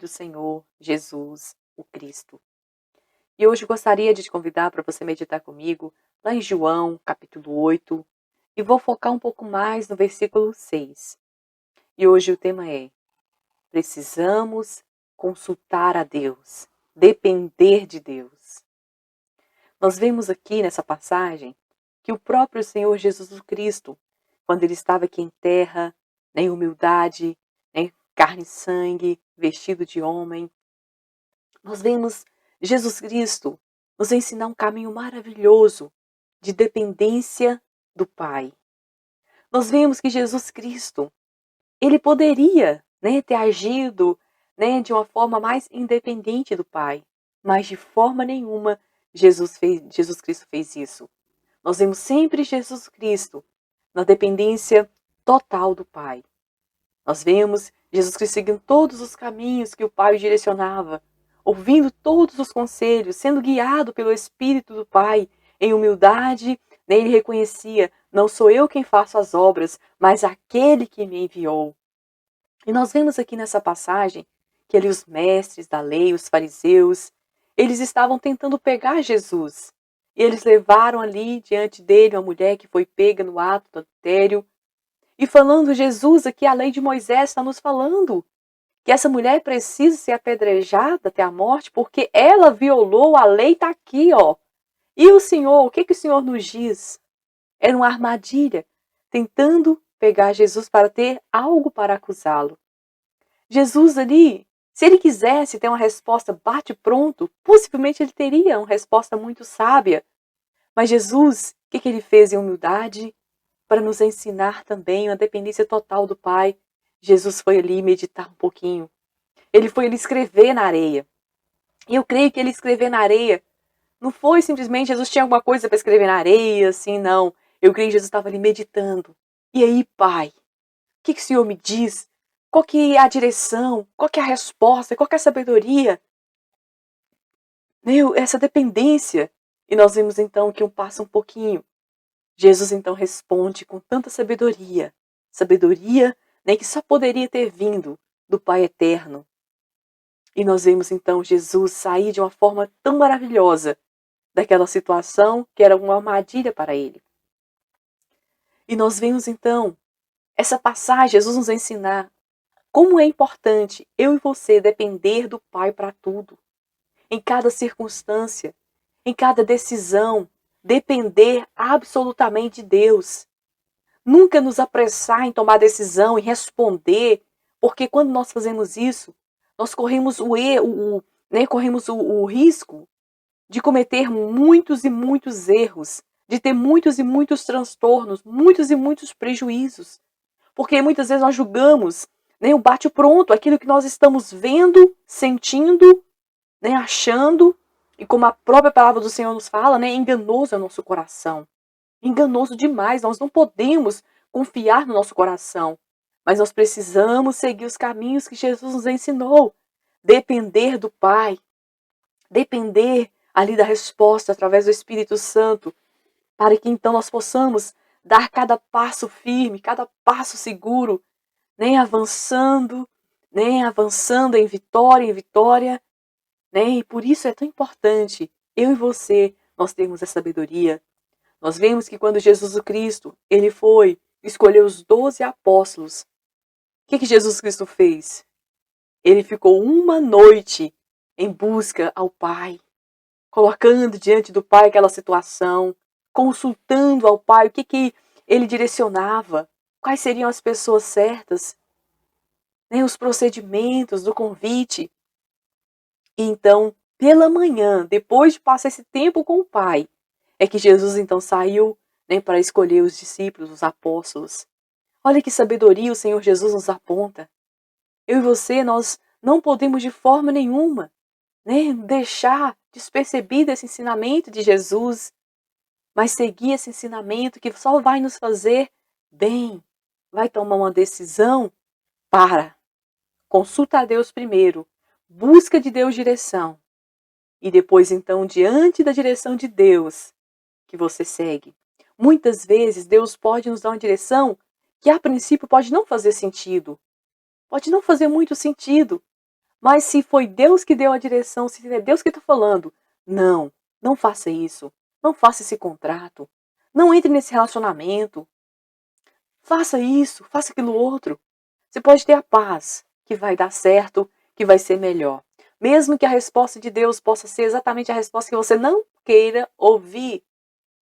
do Senhor Jesus, o Cristo. E hoje gostaria de te convidar para você meditar comigo lá em João, capítulo 8, e vou focar um pouco mais no versículo 6. E hoje o tema é: precisamos consultar a Deus, depender de Deus. Nós vemos aqui nessa passagem que o próprio Senhor Jesus Cristo, quando ele estava aqui em terra, em humildade, em carne e sangue, vestido de homem, nós vemos Jesus Cristo nos ensinar um caminho maravilhoso de dependência do Pai. Nós vemos que Jesus Cristo, ele poderia, ter agido, de uma forma mais independente do Pai, mas de forma nenhuma Jesus Cristo fez isso. Nós vemos sempre Jesus Cristo na dependência total do Pai. Nós vemos Jesus Cristo seguindo todos os caminhos que o Pai o direcionava, ouvindo todos os conselhos, sendo guiado pelo Espírito do Pai. Em humildade, ele reconhecia: não sou eu quem faço as obras, mas aquele que me enviou. E nós vemos aqui nessa passagem que ali os mestres da lei, os fariseus, eles estavam tentando pegar Jesus. E eles levaram ali diante dele uma mulher que foi pega no ato do adultério. E falando: Jesus, aqui a lei de Moisés está nos falando que essa mulher precisa ser apedrejada até a morte porque ela violou a lei, está aqui, ó. E o Senhor, o que o Senhor nos diz? Era uma armadilha, tentando pegar Jesus para ter algo para acusá-lo. Jesus ali, se ele quisesse ter uma resposta bate-pronto, possivelmente ele teria uma resposta muito sábia. Mas Jesus, o que ele fez em humildade? Para nos ensinar também uma dependência total do Pai. Jesus foi ali meditar um pouquinho. Ele foi ali escrever na areia. E eu creio que ele escrever na areia não foi simplesmente Jesus tinha alguma coisa para escrever na areia, assim, não. Eu creio que Jesus estava ali meditando. E aí, Pai, o que o Senhor me diz? Qual que é a direção? Qual que é a resposta? Qual que é a sabedoria? Essa dependência. E nós vimos então que passa um pouquinho. Jesus então responde com tanta sabedoria. Sabedoria, que só poderia ter vindo do Pai Eterno. E nós vemos então Jesus sair de uma forma tão maravilhosa daquela situação que era uma armadilha para ele. E nós vemos então essa passagem, Jesus nos ensinar como é importante eu e você depender do Pai para tudo. Em cada circunstância, em cada decisão, depender absolutamente de Deus. Nunca nos apressar em tomar decisão, em responder, porque quando nós fazemos isso, nós corremos o risco de cometer muitos e muitos erros, de ter muitos e muitos transtornos, muitos e muitos prejuízos. Porque muitas vezes nós julgamos, o bate-pronto, aquilo que nós estamos vendo, sentindo, achando, e como a própria palavra do Senhor nos fala, enganoso é o nosso coração. Enganoso demais, nós não podemos confiar no nosso coração, mas nós precisamos seguir os caminhos que Jesus nos ensinou, depender do Pai, depender ali da resposta através do Espírito Santo, para que então nós possamos dar cada passo firme, cada passo seguro, avançando, avançando em vitória, e por isso é tão importante eu e você nós termos essa sabedoria. Nós vemos que quando Jesus Cristo, ele foi escolher os 12 apóstolos, o que Jesus Cristo fez? Ele ficou uma noite em busca ao Pai, colocando diante do Pai aquela situação, consultando ao Pai o que ele direcionava, quais seriam as pessoas certas, os procedimentos do convite. E então, pela manhã, depois de passar esse tempo com o Pai, é que Jesus então saiu para escolher os discípulos, os apóstolos. Olha que sabedoria o Senhor Jesus nos aponta. Eu e você, nós não podemos de forma nenhuma deixar despercebido esse ensinamento de Jesus, mas seguir esse ensinamento que só vai nos fazer bem. Vai tomar uma decisão, consulta a Deus primeiro, busca de Deus direção, e depois então, diante da direção de Deus, que você segue. Muitas vezes Deus pode nos dar uma direção que a princípio pode não fazer sentido, pode não fazer muito sentido, Mas se foi Deus que deu a direção, se é Deus que está falando, não faça isso. Não faça esse contrato. Não entre nesse relacionamento. Faça isso, faça aquilo outro. Você pode ter a paz, que vai dar certo, que vai ser melhor. Mesmo que a resposta de Deus possa ser exatamente a resposta que você não queira ouvir.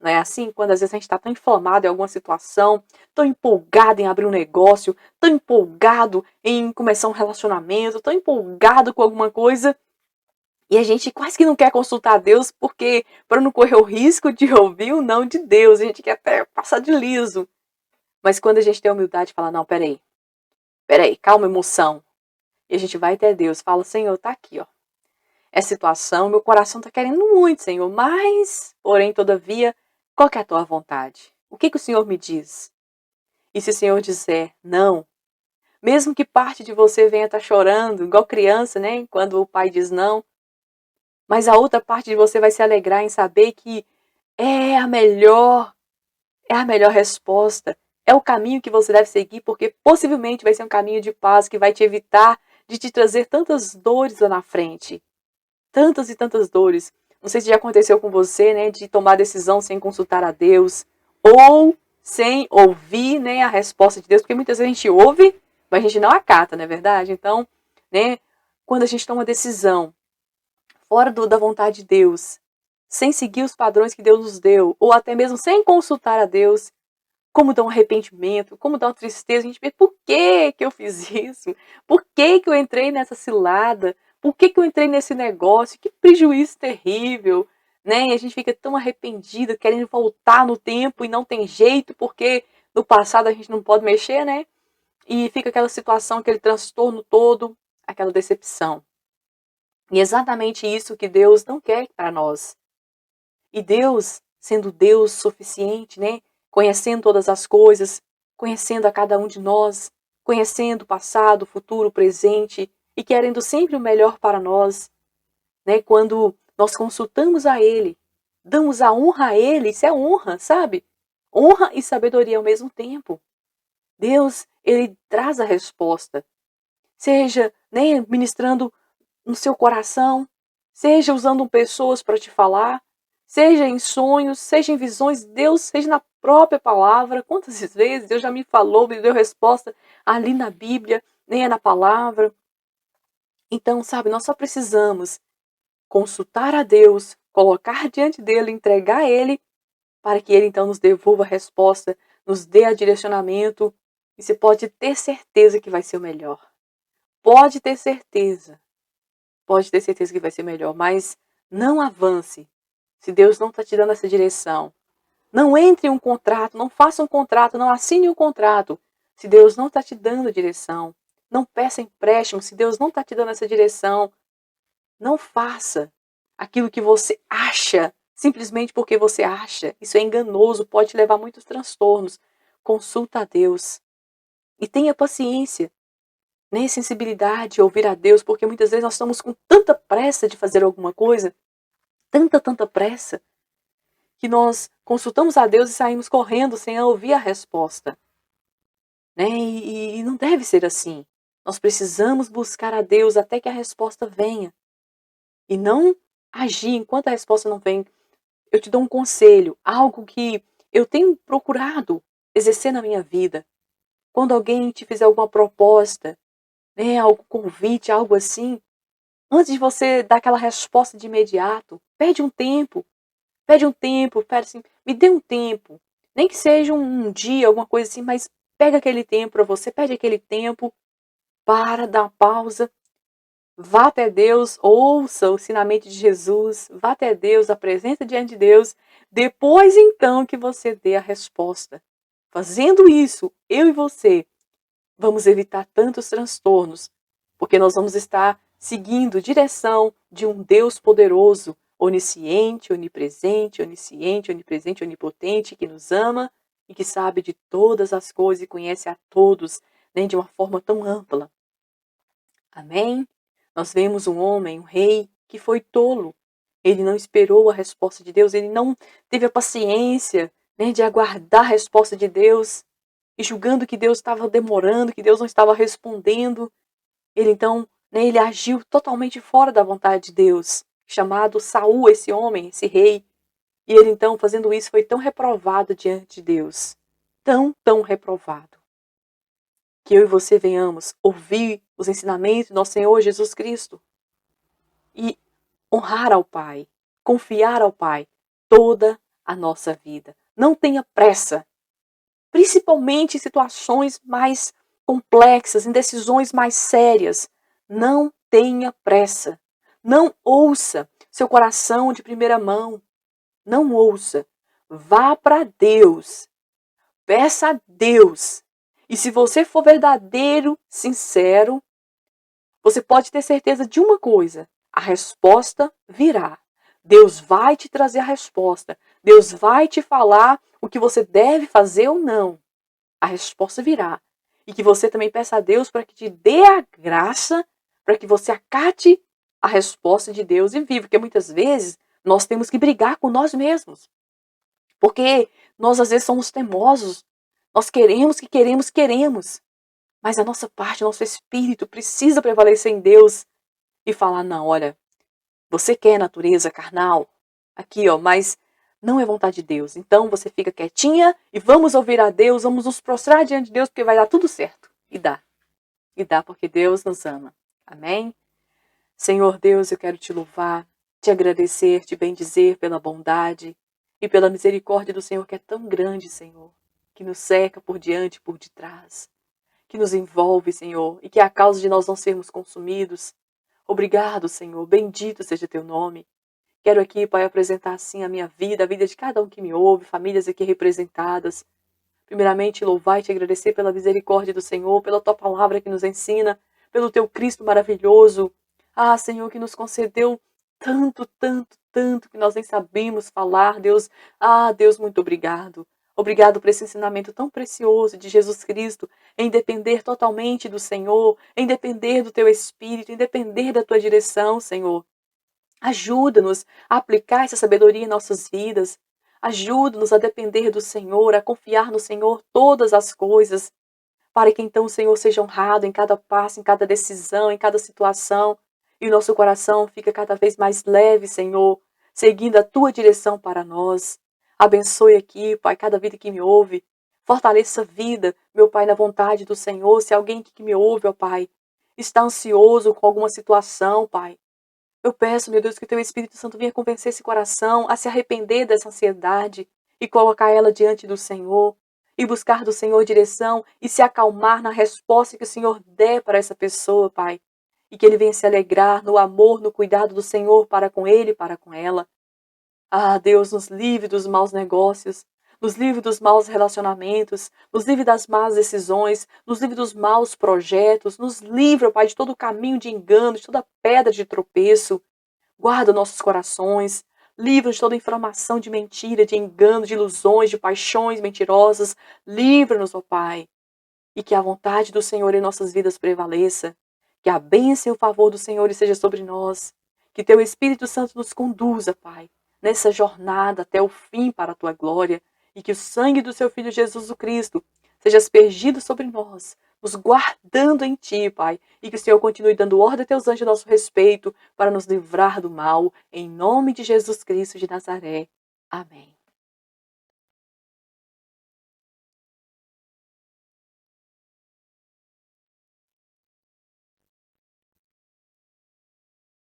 Não é assim? Quando às vezes a gente está tão inflamado em alguma situação, tão empolgado em abrir um negócio, tão empolgado em começar um relacionamento, tão empolgado com alguma coisa, e a gente quase que não quer consultar a Deus, porque para não correr o risco de ouvir o não de Deus, a gente quer até passar de liso. Mas quando a gente tem a humildade de falar, não, peraí, calma, emoção. E a gente vai até Deus, fala, Senhor, tá aqui, ó. Essa situação, meu coração tá querendo muito, Senhor, mas, porém, todavia, qual que é a tua vontade? O que o Senhor me diz? E se o Senhor disser não, mesmo que parte de você venha estar chorando, igual criança, né? Quando o pai diz não, mas a outra parte de você vai se alegrar em saber que é a melhor, é a melhor resposta. É o caminho que você deve seguir, porque possivelmente vai ser um caminho de paz que vai te evitar de te trazer tantas dores lá na frente. Tantas e tantas dores. Não sei se já aconteceu com você, né, de tomar decisão sem consultar a Deus, ou sem ouvir, né, a resposta de Deus, porque muitas vezes a gente ouve, mas a gente não acata, não é verdade? Então, né, quando a gente toma decisão fora da vontade de Deus, sem seguir os padrões que Deus nos deu, ou até mesmo sem consultar a Deus, como dá um arrependimento, como dá uma tristeza, a gente vê por que eu fiz isso? Por que eu entrei nessa cilada? Por que eu entrei nesse negócio? Que prejuízo terrível, né? E a gente fica tão arrependida, querendo voltar no tempo e não tem jeito, porque no passado a gente não pode mexer, né? E fica aquela situação, aquele transtorno todo, aquela decepção. E é exatamente isso que Deus não quer para nós. E Deus, sendo Deus suficiente, né? Conhecendo todas as coisas, conhecendo a cada um de nós, conhecendo o passado, o futuro, o presente e querendo sempre o melhor para nós, né? Quando nós consultamos a Ele, damos a honra a Ele, isso é honra, sabe? Honra e sabedoria ao mesmo tempo. Deus, Ele traz a resposta. Seja, né, ministrando no seu coração, seja usando pessoas para te falar, seja em sonhos, seja em visões, Deus, seja na própria palavra. Quantas vezes Deus já me falou, me deu resposta ali na Bíblia, nem é na palavra. Então, sabe, nós só precisamos consultar a Deus, colocar diante dele, entregar a ele, para que ele então nos devolva a resposta, nos dê a direcionamento, e você pode ter certeza que vai ser o melhor. Pode ter certeza. Pode ter certeza que vai ser melhor, mas não avance se Deus não está te dando essa direção. Não entre em um contrato, não faça um contrato, não assine um contrato se Deus não está te dando direção. Não peça empréstimo se Deus não está te dando essa direção. Não faça aquilo que você acha, simplesmente porque você acha. Isso é enganoso, pode te levar a muitos transtornos. Consulta a Deus e tenha paciência, nem sensibilidade, ouvir a Deus, porque muitas vezes nós estamos com tanta pressa de fazer alguma coisa, tanta pressa, que nós consultamos a Deus e saímos correndo sem ouvir a resposta. Né? E não deve ser assim. Nós precisamos buscar a Deus até que a resposta venha. E não agir enquanto a resposta não vem. Eu te dou um conselho, algo que eu tenho procurado exercer na minha vida. Quando alguém te fizer alguma proposta, né, algum convite, algo assim, antes de você dar aquela resposta de imediato, pede um tempo. Pede um tempo, pede assim, me dê um tempo. Nem que seja um dia, alguma coisa assim, mas pega aquele tempo para você, pede aquele tempo, para, dá uma pausa, vá até Deus, ouça o ensinamento de Jesus, vá até Deus, apresenta diante de Deus, depois então que você dê a resposta. Fazendo isso, eu e você, vamos evitar tantos transtornos, porque nós vamos estar seguindo direção de um Deus poderoso, onisciente, onipresente, onisciente, onipresente, onipotente, que nos ama e que sabe de todas as coisas e conhece a todos, né, de uma forma tão ampla. Amém? Nós vemos um homem, um rei, que foi tolo. Ele não esperou a resposta de Deus, ele não teve a paciência, né, de aguardar a resposta de Deus, e julgando que Deus estava demorando, que Deus não estava respondendo, ele então né? Ele agiu totalmente fora da vontade de Deus, chamado Saul, esse homem, esse rei. E ele então, fazendo isso, foi tão reprovado diante de Deus. Tão reprovado. Que eu e você venhamos ouvir os ensinamentos do nosso Senhor Jesus Cristo. E honrar ao Pai, confiar ao Pai toda a nossa vida. Não tenha pressa, principalmente em situações mais complexas, em decisões mais sérias. Não tenha pressa. Não ouça seu coração de primeira mão. Não ouça. Vá para Deus. Peça a Deus. E se você for verdadeiro, sincero, você pode ter certeza de uma coisa: a resposta virá. Deus vai te trazer a resposta. Deus vai te falar o que você deve fazer ou não. A resposta virá. E que você também peça a Deus para que te dê a graça, para que você acate a resposta de Deus e viva. Porque muitas vezes nós temos que brigar com nós mesmos. Porque nós às vezes somos teimosos. Nós queremos. Mas a nossa parte, nosso espírito precisa prevalecer em Deus e falar: não, olha, você quer natureza carnal? Aqui, ó, mas não é vontade de Deus. Então você fica quietinha e vamos ouvir a Deus, vamos nos prostrar diante de Deus porque vai dar tudo certo. E dá. E dá porque Deus nos ama. Amém? Senhor Deus, eu quero te louvar, te agradecer, te bendizer pela bondade e pela misericórdia do Senhor que é tão grande, Senhor, que nos cerca por diante e por detrás, que nos envolve, Senhor, e que é a causa de nós não sermos consumidos. Obrigado, Senhor, bendito seja teu nome. Quero aqui, Pai, apresentar assim a minha vida, a vida de cada um que me ouve, famílias aqui representadas. Primeiramente, louvar e te agradecer pela misericórdia do Senhor, pela tua palavra que nos ensina, pelo teu Cristo maravilhoso. Ah, Senhor, que nos concedeu tanto, que nós nem sabemos falar, Deus. Ah, Deus, muito obrigado. Obrigado por esse ensinamento tão precioso de Jesus Cristo, em depender totalmente do Senhor, em depender do teu Espírito, em depender da tua direção, Senhor. Ajuda-nos a aplicar essa sabedoria em nossas vidas. Ajuda-nos a depender do Senhor, a confiar no Senhor todas as coisas, para que então o Senhor seja honrado em cada passo, em cada decisão, em cada situação, e o nosso coração fica cada vez mais leve, Senhor, seguindo a tua direção para nós. Abençoe aqui, Pai, cada vida que me ouve. Fortaleça a vida, meu Pai, na vontade do Senhor. Se alguém que me ouve, ó Pai, está ansioso com alguma situação, Pai, eu peço, meu Deus, que o teu Espírito Santo venha convencer esse coração a se arrepender dessa ansiedade e colocar ela diante do Senhor e buscar do Senhor direção e se acalmar na resposta que o Senhor der para essa pessoa, Pai. E que ele venha se alegrar no amor, no cuidado do Senhor para com ele e para com ela. Ah, Deus, nos livre dos maus negócios, nos livre dos maus relacionamentos, nos livre das más decisões, nos livre dos maus projetos, nos livre, ó Pai, de todo o caminho de engano, de toda pedra de tropeço. Guarda nossos corações, livra-nos de toda informação de mentira, de engano, de ilusões, de paixões mentirosas. Livra-nos, ó Pai, e que a vontade do Senhor em nossas vidas prevaleça, que a bênção e o favor do Senhor esteja sobre nós, que teu Espírito Santo nos conduza, Pai, nessa jornada até o fim para a tua glória, e que o sangue do seu Filho Jesus Cristo seja aspergido sobre nós, nos guardando em ti, Pai, e que o Senhor continue dando ordem a teus anjos a nosso respeito para nos livrar do mal, em nome de Jesus Cristo de Nazaré. Amém.